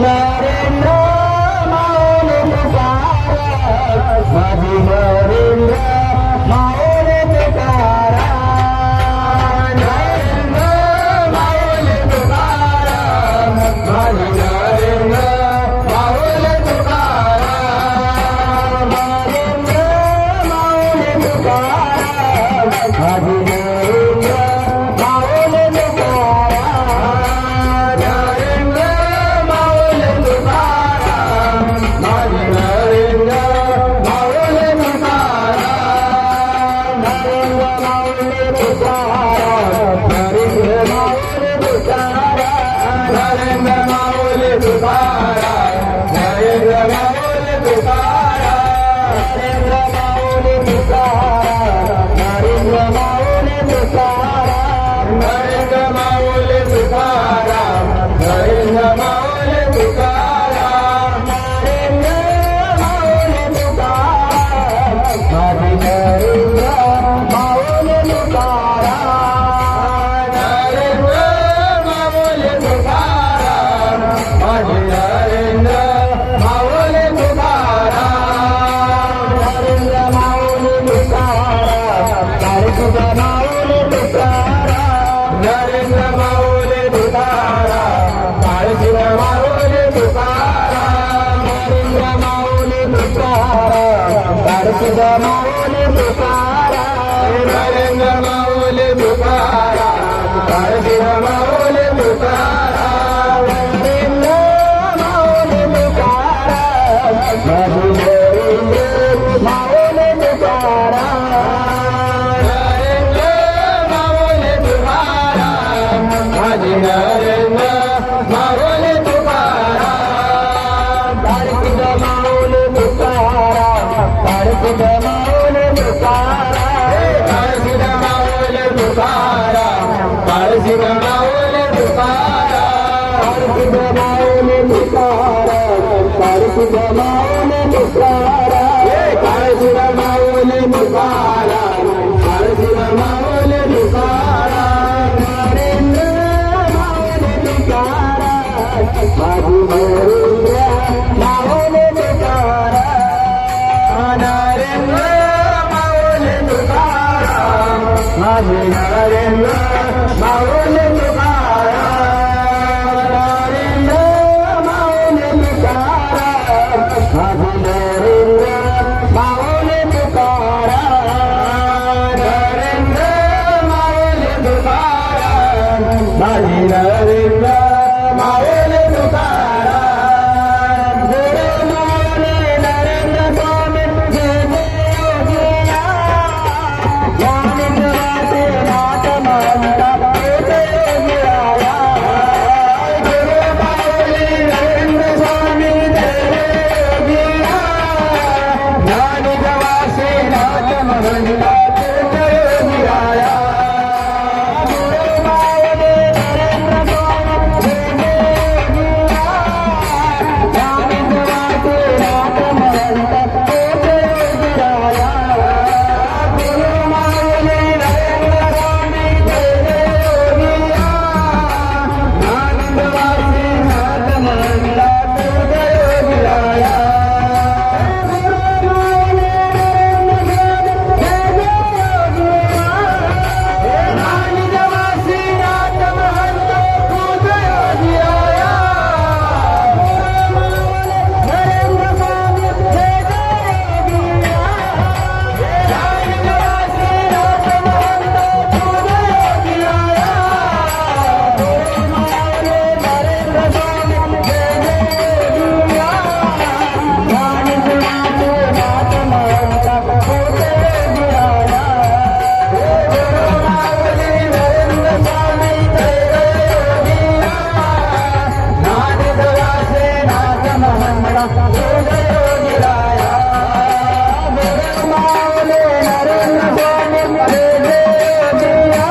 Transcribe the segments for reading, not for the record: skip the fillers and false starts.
नरेंद्र माऊली तुकाराम माझी नरेंद्र माऊली तुकाराम नरेंद्र माऊली तुकाराम माझी नरेंद्र माऊली तुकाराम नरेंद्र माऊली तुकाराम माझी नरेंद्र माऊली तुकाराम नरेंद्र माऊली तुकाराम माझी नरेंद्र माऊली तुकाराम नरेंद्र माऊली तुकाराम नरेंद्र माऊली तुकाराम नरेंद्र माऊली तुकाराम नरेंद्र माऊली तुकाराम नरेंद्र माऊली तुकाराम नरेंद्र माऊली तुकाराम नरेंद्र माऊली तुकाराम नरेंद्र माऊली तुकाराम नरेंद्र माऊली तुकाराम माझी नरेंद्र माऊली तुकाराम नरेंद्र माऊली तुकाराम माझी नरेंद्र माऊली तुकाराम नरेंद्र माऊली तुकाराम काळीचुका माऊली तुकाराम नरेंद्र माऊली तुकाराम काळीचुका माऊली तुकाराम नरेंद्र माऊली तुकाराम काळीचुका माऊली तुकाराम नरेंद्र माऊली तुकाराम काळीचुका माऊली तुकाराम नरेंद्र माऊली तुकाराम माझी नरेंद्र माऊली तुकाराम नरेंद्र माऊली तुकाराम माझी नरेंद्र माऊली तुकाराम काळीचुका माऊली तुकाराम काळीचुका माऊली तुकाराम काळीचुका माऊली तुकाराम काळीचुका माऊली तुकाराम काळीचुका माऊली तुकाराम काळीचुका माऊली तुकाराम काळीचुका माऊली तुकाराम काळीचुका माऊली तुकाराम नरेंद्र माऊली तुकाराम माझी नरेंद्र माऊली तुकाराम नरेंद्र माऊली तुकाराम माझी नरेंद्र माऊली तुकाराम नरेंद्र माऊली तुकाराम माझी नरेंद्र माऊली तुकाराम नरेंद्र माऊली तुकाराम माझी नरेंद्र माऊली तुकाराम गुरु माऊली नरेंद्र स्वामी जय जय योगिया ज्ञानेश्वराचे नाथ म्हणता जय योगिया गुरु माऊली नरेंद्र स्वामी जय जय योगिया ज्ञानेश्वराचे नाथ म्हणता जय योगिया गुरु माऊली नरेंद्र स्वामी जय जय योगिया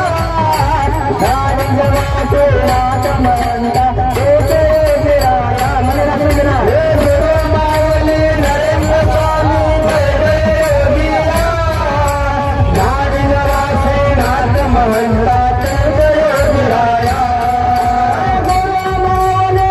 ज्ञानेश्वराचे नाथ म्हणता जय योगिया गुरु माऊली नरेंद्र स्वामी जय जय योगिया ज्ञानेश्वराचे नाथ म्हणता जय योगिया गुरु माऊली म्हणता जय योगी राया गुरु माऊली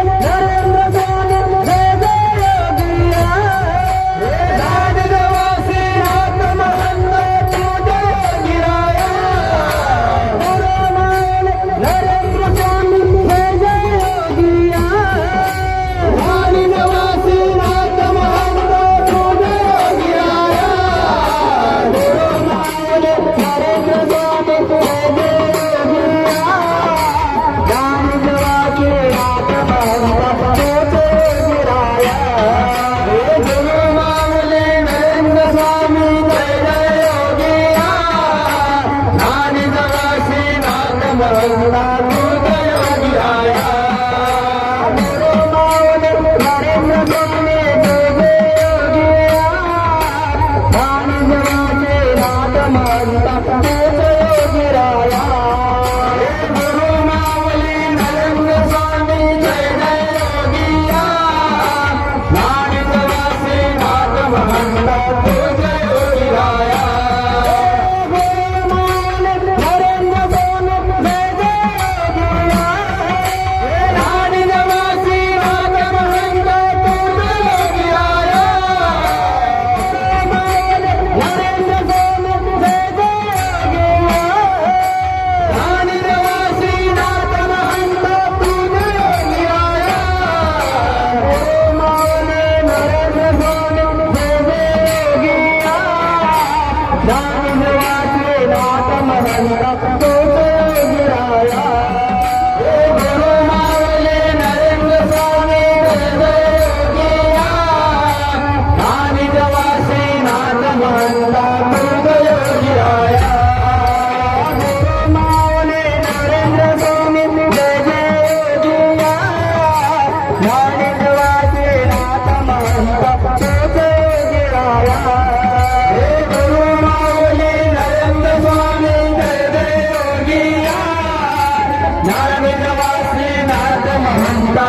वारणवासी नाथ महंता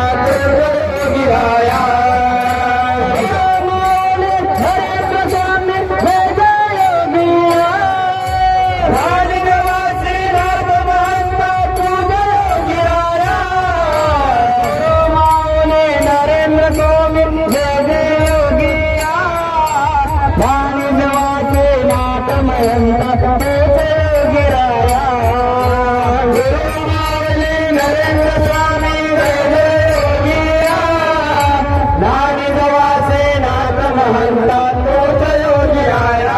योगी राया नरेंद्र स्वामी जय जय योगिया वारणवासी नाथ महंता योगी राया माऊली नरेंद्र स्वामी जय जय योगिया वारणवासी नाथ महंता योगी राया नरेंद्र स्वामी जय जय योगिया नाथ महंता योगी आया